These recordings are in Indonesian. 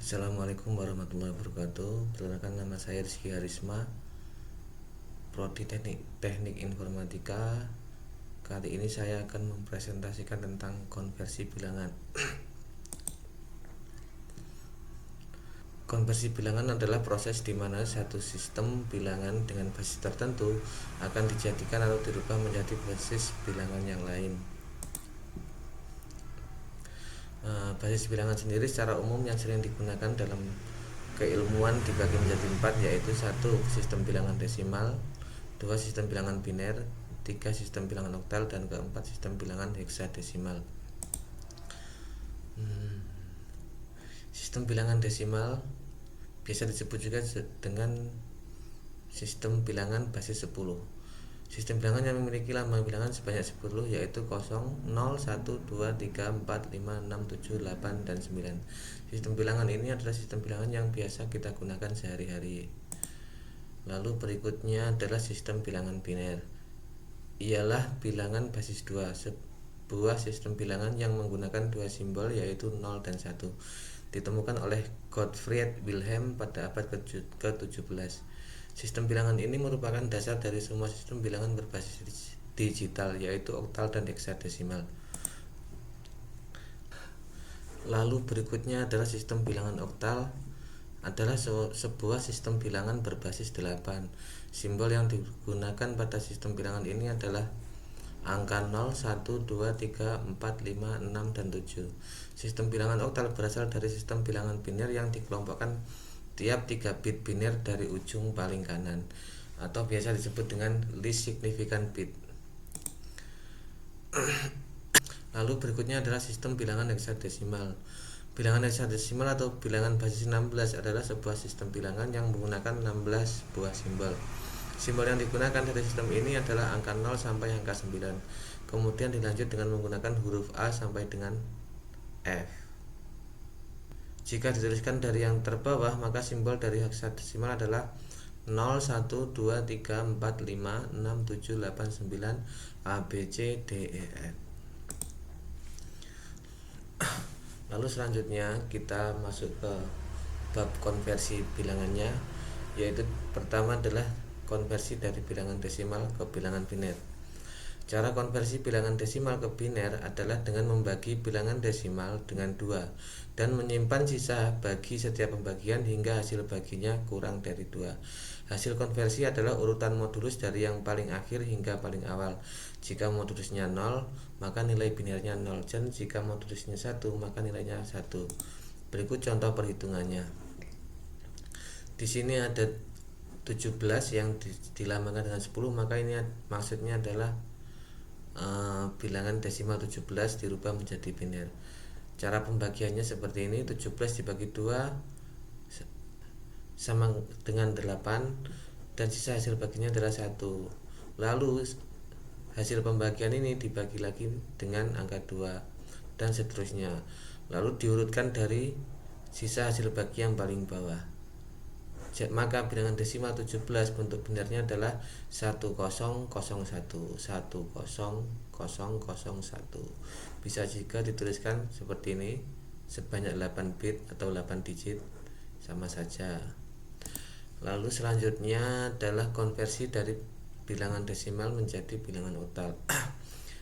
Assalamualaikum warahmatullahi wabarakatuh. Perkenalkan, nama saya Rizky Harisma, Prodi Teknik Informatika. Kali ini saya akan mempresentasikan tentang konversi bilangan. Konversi bilangan adalah proses di mana satu sistem bilangan dengan basis tertentu akan dijadikan atau dirubah menjadi basis bilangan yang lain. Basis bilangan sendiri secara umum yang sering digunakan dalam keilmuan dibagi menjadi 4, yaitu 1. Sistem bilangan desimal, 2. Sistem bilangan biner, 3. Sistem bilangan oktal, dan keempat sistem bilangan heksadesimal. Sistem bilangan desimal biasa disebut juga dengan sistem bilangan basis 10. Sistem bilangan yang memiliki lambang bilangan sebanyak 10, yaitu 0, 1, 2, 3, 4, 5, 6, 7, 8, dan 9. Sistem bilangan ini adalah sistem bilangan yang biasa kita gunakan sehari-hari. Lalu berikutnya adalah sistem bilangan biner. Ialah bilangan basis 2, sebuah sistem bilangan yang menggunakan dua simbol, yaitu 0 dan 1. Ditemukan oleh Gottfried Wilhelm pada abad ke-17. Sistem bilangan ini merupakan dasar dari semua sistem bilangan berbasis digital, yaitu oktal dan heksadesimal. Lalu berikutnya adalah sistem bilangan oktal, adalah sebuah sistem bilangan berbasis 8. Simbol yang digunakan pada sistem bilangan ini adalah angka 0, 1, 2, 3, 4, 5, 6, dan 7. Sistem bilangan oktal berasal dari sistem bilangan biner yang dikelompokkan tiap 3 bit biner dari ujung paling kanan, atau biasa disebut dengan least significant bit. Lalu berikutnya adalah sistem bilangan heksadesimal. Bilangan heksadesimal atau bilangan basis 16 adalah sebuah sistem bilangan yang menggunakan 16 buah simbol. Simbol yang digunakan dari sistem ini adalah angka 0 sampai angka 9. Kemudian dilanjut dengan menggunakan huruf A sampai dengan F. Jika dituliskan dari yang terbawah, maka simbol dari heksadesimal adalah 0, 1, 2, 3, 4, 5, 6, 7, 8, 9, A, B, C, D, E, F. Lalu selanjutnya kita masuk ke bab konversi bilangannya, yaitu pertama adalah konversi dari bilangan desimal ke bilangan biner. Cara konversi bilangan desimal ke biner adalah dengan membagi bilangan desimal dengan 2 dan menyimpan sisa bagi setiap pembagian hingga hasil baginya kurang dari 2. Hasil konversi adalah urutan modulus dari yang paling akhir hingga paling awal. Jika modulusnya 0, maka nilai binernya 0, dan jika modulusnya 1, maka nilainya 1. Berikut contoh perhitungannya. Di sini ada 17 yang dilambangkan dengan 10, maka ini maksudnya adalah bilangan desimal 17 dirubah menjadi biner. Cara pembagiannya seperti ini: 17 dibagi 2 sama dengan 8, dan sisa hasil baginya adalah 1. Lalu hasil pembagian ini dibagi lagi dengan angka 2, dan seterusnya. Lalu diurutkan dari sisa hasil bagi yang paling bawah. Maka bilangan desimal 17 bentuk binarnya adalah 1001, 100001. Bisa juga dituliskan seperti ini, sebanyak 8 bit atau 8 digit, sama saja. Lalu selanjutnya adalah konversi dari bilangan desimal menjadi bilangan oktal.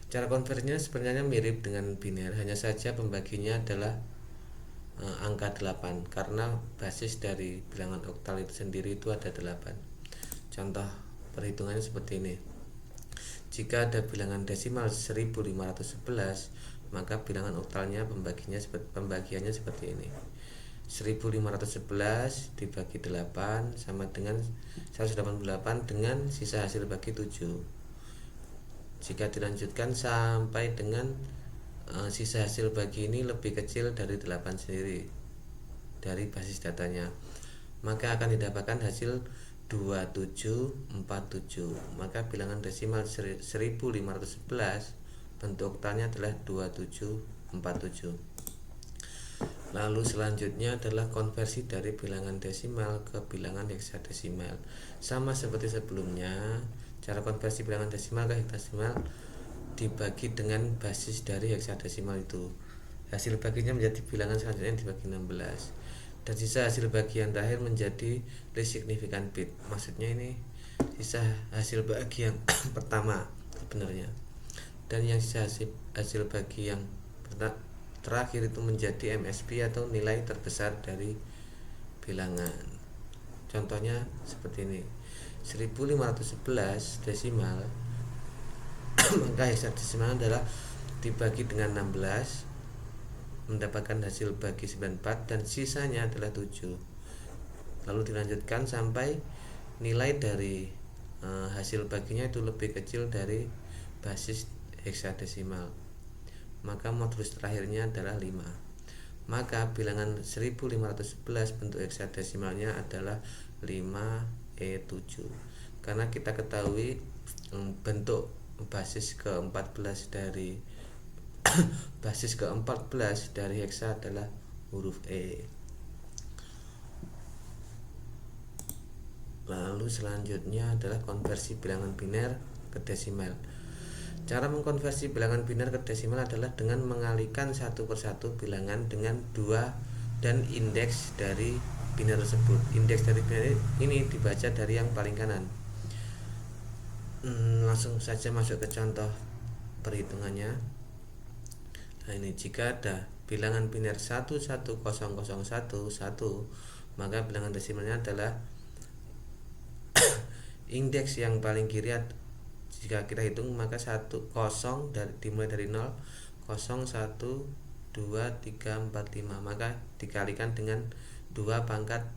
Cara konversinya sebenarnya mirip dengan biner, hanya saja pembaginya adalah angka 8, karena basis dari bilangan oktal itu sendiri itu ada 8. Contoh perhitungannya seperti ini. Jika ada bilangan desimal 1511, maka bilangan oktalnya pembagiannya seperti ini. 1511 dibagi 8 sama dengan 188 dengan sisa hasil bagi 7. Jika dilanjutkan sampai dengan sisa hasil bagi ini lebih kecil dari 8 sendiri dari basis datanya, maka akan didapatkan hasil 2747. Maka bilangan desimal 1511 bentuk oktalnya adalah 2747. Lalu selanjutnya adalah konversi dari bilangan desimal ke bilangan heksadesimal. Sama seperti sebelumnya, cara konversi bilangan desimal ke heksadesimal dibagi dengan basis dari heksadesimal itu. Hasil baginya menjadi bilangan selanjutnya dibagi 16. dan sisa hasil bagian terakhir menjadi least significant bit. Maksudnya ini sisa hasil bagi yang pertama sebenarnya, dan yang sisa hasil bagi yang terakhir itu menjadi MSB atau nilai terbesar dari bilangan. Contohnya seperti ini, 1511 desimal maka heksadesimal adalah dibagi dengan 16 mendapatkan hasil bagi 94 dan sisanya adalah 7. Lalu dilanjutkan sampai nilai dari hasil baginya itu lebih kecil dari basis heksadesimal, maka modulus terakhirnya adalah 5. Maka bilangan 1511 bentuk heksadesimalnya adalah 5E7. Karena kita ketahui bentuk basis ke-14 dari basis ke-14 dari heksa adalah huruf E. Lalu selanjutnya adalah konversi bilangan biner ke desimal. Cara mengkonversi bilangan biner ke desimal adalah dengan mengalihkan satu persatu bilangan dengan 2 dan indeks dari biner tersebut. Indeks dari biner ini dibaca dari yang paling kanan. Langsung saja masuk ke contoh perhitungannya. Nah ini, jika ada bilangan biner 11001 maka bilangan desimalnya adalah indeks yang paling kiri. Jika kita hitung maka 10 dimulai dari 0, 0, 1, 2, 3, 4, 5, maka dikalikan dengan 2 pangkat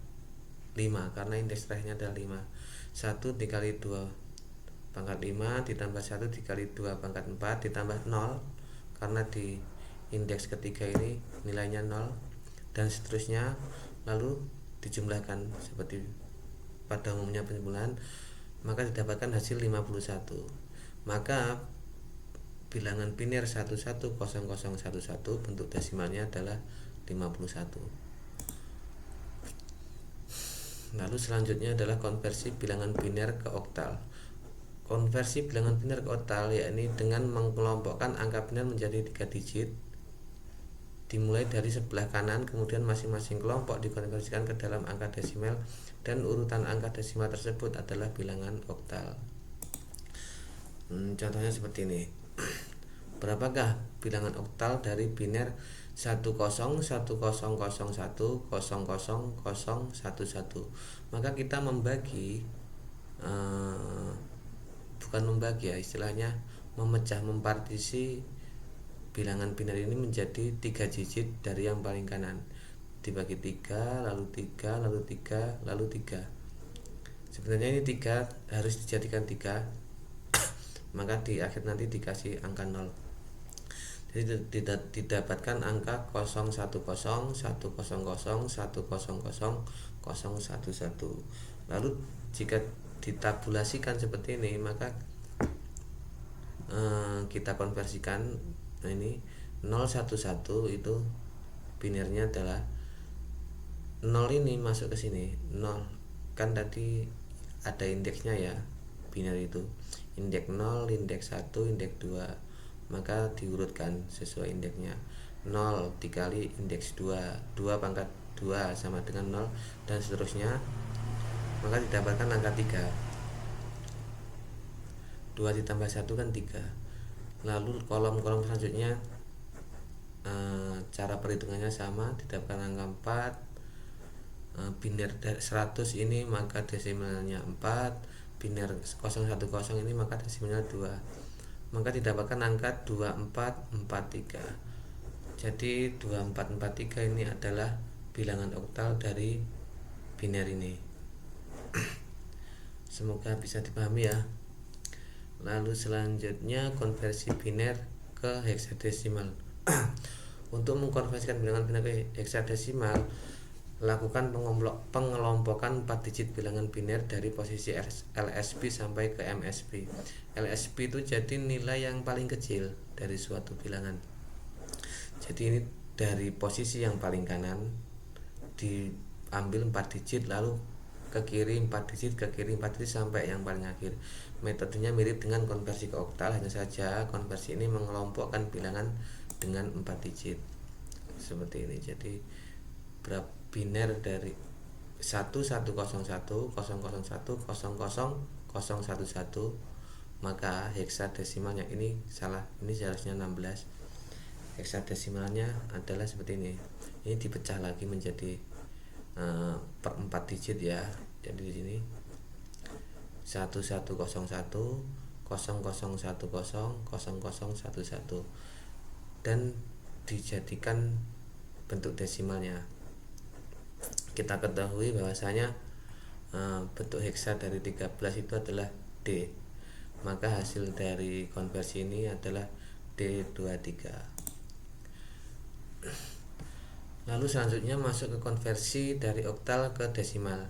5 karena indeks terakhirnya adalah 5. 1 dikali 2 pangkat 5 ditambah 1 dikali 2 pangkat 4 ditambah 0 karena di indeks ketiga ini nilainya 0, dan seterusnya. Lalu dijumlahkan seperti pada umumnya penjumlahan, maka didapatkan hasil 51. Maka bilangan biner 1100111 bentuk desimalnya adalah 51. Lalu selanjutnya adalah konversi bilangan biner ke oktal. Konversi bilangan biner ke oktal yakni dengan mengelompokkan angka biner menjadi 3 digit, dimulai dari sebelah kanan, kemudian masing-masing kelompok dikonversikan ke dalam angka desimal, dan urutan angka desimal tersebut adalah bilangan oktal. Contohnya seperti ini. Berapakah bilangan oktal dari biner 101001000011? Maka kita membagi, bukan membagi ya, istilahnya mempartisi bilangan biner ini menjadi 3 digit dari yang paling kanan, dibagi 3, lalu 3, lalu 3, lalu 3. Sebenarnya ini 3 harus dijadikan 3 maka di akhir nanti dikasih angka 0. Jadi didapatkan angka 010100100011. Lalu jika ditabulasikan seperti ini, maka kita konversikan. Nah ini 011 itu binernya adalah 0, ini masuk ke sini 0, kan tadi ada indeksnya ya biner itu, indeks 0, indeks 1, indeks 2, maka diurutkan sesuai indeksnya. 0 dikali indeks 2, 2 pangkat 2 sama dengan 0, dan seterusnya, maka didapatkan angka 3. 2 ditambah 1 kan 3. Lalu kolom-kolom selanjutnya cara perhitungannya sama, didapatkan angka 4. Biner 100 ini maka desimalnya 4, biner 010 ini maka desimalnya 2, maka didapatkan angka 2443. Jadi 2443 ini adalah bilangan oktal dari biner ini. Semoga bisa dipahami ya. Lalu selanjutnya konversi biner ke heksadesimal. Untuk mengkonversikan bilangan biner ke heksadesimal, lakukan pengelompokan 4 digit bilangan biner dari posisi LSB sampai ke MSB. LSB itu jadi nilai yang paling kecil dari suatu bilangan. Jadi ini dari posisi yang paling kanan diambil 4 digit, lalu ke kiri 4 digit, ke kiri 4 digit sampai yang paling akhir. Metodenya mirip dengan konversi ke oktal, hanya saja konversi ini mengelompokkan bilangan dengan 4 digit seperti ini. Jadi biner dari 110100100011, maka heksadesimal yang ini salah, ini seharusnya 16. Heksadesimalnya adalah seperti ini. Ini dipecah lagi menjadi per 4 digit ya. Jadi di sini 11010000100011 dan dijadikan bentuk desimalnya. Kita ketahui bahwasanya bentuk heksa dari 13 itu adalah D, maka hasil dari konversi ini adalah D23. Lalu selanjutnya masuk ke konversi dari oktal ke desimal.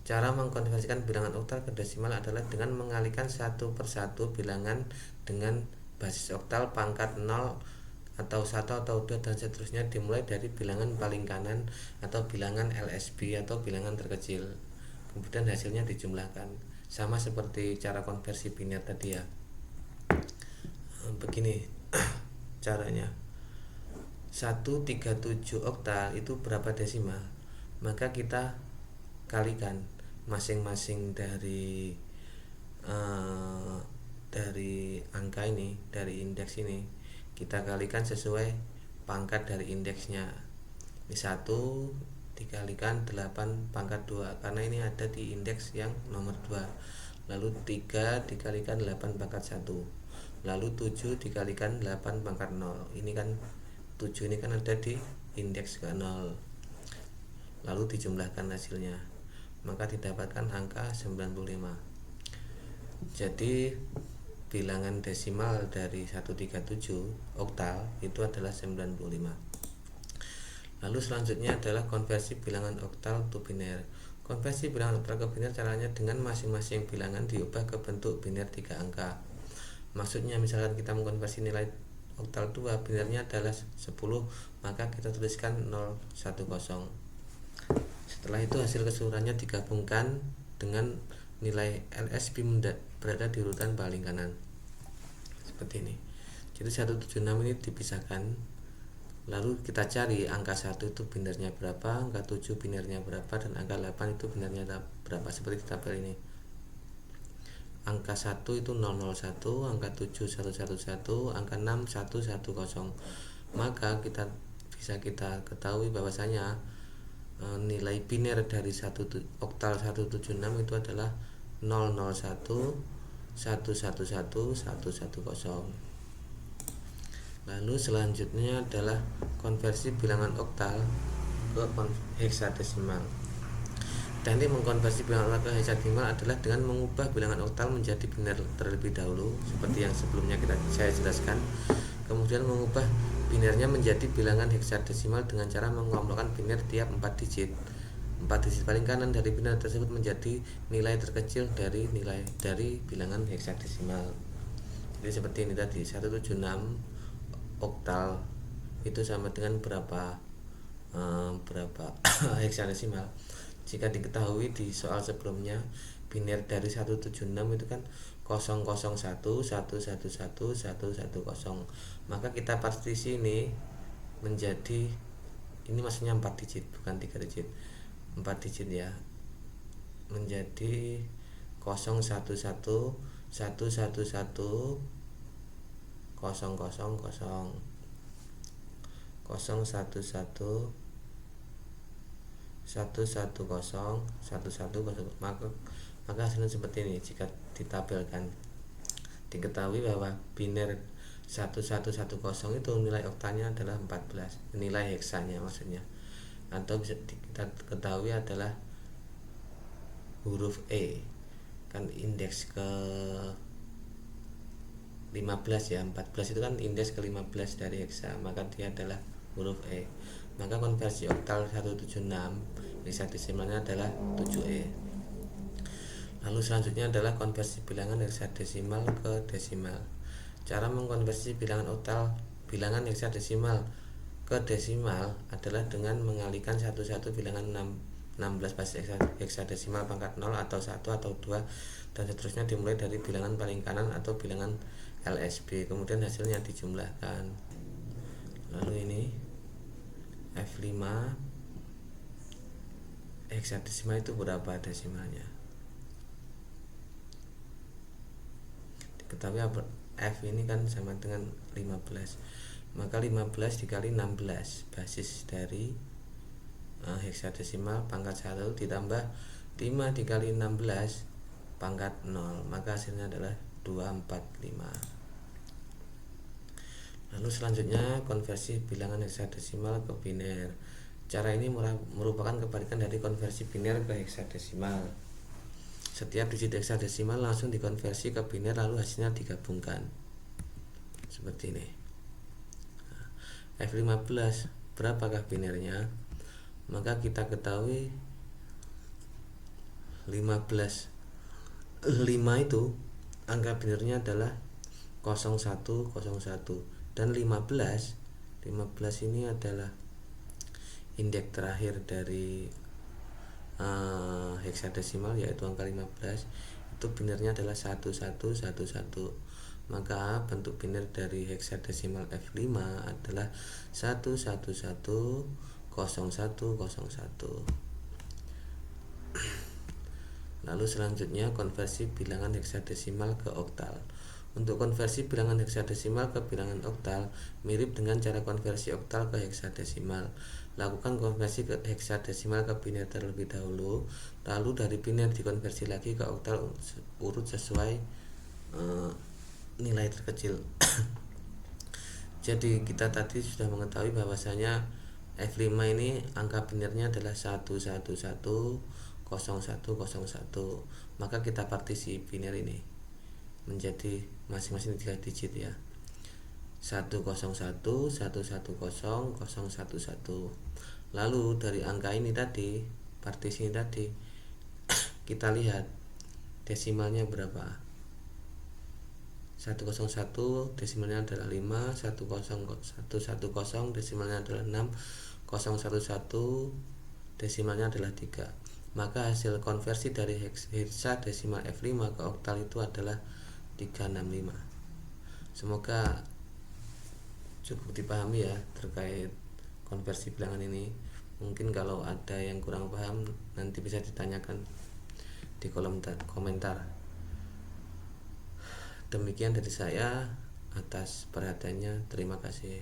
Cara mengkonversikan bilangan oktal ke desimal adalah dengan mengalihkan satu persatu bilangan dengan basis oktal pangkat 0 atau 1 atau 2 dan seterusnya, dimulai dari bilangan paling kanan atau bilangan LSB atau bilangan terkecil. Kemudian hasilnya dijumlahkan. Sama seperti cara konversi biner tadi ya. Begini caranya. 137 oktal itu berapa desimal? Maka kita kalikan masing-masing dari angka ini, dari indeks ini, kita kalikan sesuai pangkat dari indeksnya. Ini 1 dikalikan 8 pangkat 2 karena ini ada di indeks yang nomor 2. Lalu 3 dikalikan 8 pangkat 1. Lalu 7 dikalikan 8 pangkat 0. Ini kan 7 ini kan ada di indeks ke 0. Lalu dijumlahkan hasilnya, maka didapatkan angka 95. Jadi bilangan desimal dari 137 oktal itu adalah 95. Lalu selanjutnya adalah konversi bilangan oktal to biner. Konversi bilangan oktal ke biner caranya dengan masing-masing bilangan diubah ke bentuk biner 3 angka. Maksudnya misalkan kita mengkonversi nilai oktal 2, binernya adalah 10, maka kita tuliskan 010. Setelah itu hasil keseluruhannya digabungkan dengan nilai LSB berada di urutan paling kanan. Seperti ini. Jadi 176 ini dipisahkan. Lalu kita cari angka 1 itu binernya berapa, angka 7 binernya berapa, dan angka 8 itu binernya berapa, seperti di tabel ini. Angka 1 itu 001, angka 7 111, angka 6 110. Maka kita bisa ketahui bahwasanya nilai biner dari oktal 176 itu adalah 001 111 110. Lalu selanjutnya adalah konversi bilangan oktal ke heksadesimal. Teknik mengkonversi bilangan oktal ke heksadesimal adalah dengan mengubah bilangan oktal menjadi biner terlebih dahulu, seperti yang sebelumnya saya jelaskan. Kemudian mengubah binernya menjadi bilangan heksadesimal dengan cara mengelompokkan biner tiap 4 digit. 4 digit paling kanan dari biner tersebut menjadi nilai terkecil dari bilangan heksadesimal. Jadi seperti ini tadi, 176 oktal itu sama dengan berapa heksadesimal. Jika diketahui di soal sebelumnya biner dari 176 itu kan 001 111 110, maka kita partisi ini menjadi, ini maksudnya 4 digit bukan 3 digit, 4 digit ya, menjadi 011 111 000 011 110 maka hasilnya seperti ini. Jika ditabelkan, diketahui bahwa biner 1110 itu nilai oktalnya adalah 14, nilai heksanya maksudnya, atau bisa kita ketahui adalah huruf E, kan indeks ke 15 ya, 14 itu kan indeks ke 15 dari heksa, maka dia adalah huruf E. Maka konversi oktal 176 heksadesimalnya adalah 7E. Lalu selanjutnya adalah konversi bilangan heksadesimal ke desimal. Cara mengkonversi bilangan oktal bilangan heksadesimal ke desimal adalah dengan mengalihkan satu-satu bilangan 16 basis heksadesimal pangkat 0 atau 1 atau 2 dan seterusnya, dimulai dari bilangan paling kanan atau bilangan LSB, kemudian hasilnya dijumlahkan. Lalu ini F5 heksadesimal itu berapa desimalnya. Diketahui F ini kan sama dengan 15, maka 15 dikali 16 basis dari heksadesimal pangkat 1 ditambah 5 dikali 16 pangkat 0, maka hasilnya adalah 245. Lalu selanjutnya konversi bilangan heksadesimal ke biner. Cara ini merupakan kebalikan dari konversi biner ke heksadesimal. Setiap digit heksadesimal langsung dikonversi ke biner lalu hasilnya digabungkan seperti ini. F15 berapakah binernya? Maka kita ketahui 15 5 itu angka binernya adalah 0101 dan 15 ini adalah indeks terakhir dari heksadesimal yaitu angka 15, itu binernya adalah 1111. Maka bentuk biner dari heksadesimal F5 adalah 1110101. Lalu selanjutnya konversi bilangan heksadesimal ke oktal. Untuk konversi bilangan heksadesimal ke bilangan oktal mirip dengan cara konversi oktal ke heksadesimal. Lakukan konversi ke heksadesimal ke biner terlebih dahulu, lalu dari biner dikonversi lagi ke oktal urut sesuai nilai terkecil. Jadi kita tadi sudah mengetahui bahwasanya F5 ini angka binernya adalah 1110101, maka kita partisi biner ini menjadi masing-masing 3 digit ya, 101111011. Lalu dari angka ini tadi, partisi ini tadi, kita lihat desimalnya berapa. 101 desimalnya adalah 5, 1010 desimalnya adalah 6, 011 desimalnya adalah 3. Maka hasil konversi dari heksadesimal F5 ke oktal itu adalah 365. Semoga cukup dipahami ya terkait konversi bilangan ini. Mungkin kalau ada yang kurang paham nanti bisa ditanyakan di kolom komentar. Demikian dari saya, atas perhatiannya terima kasih.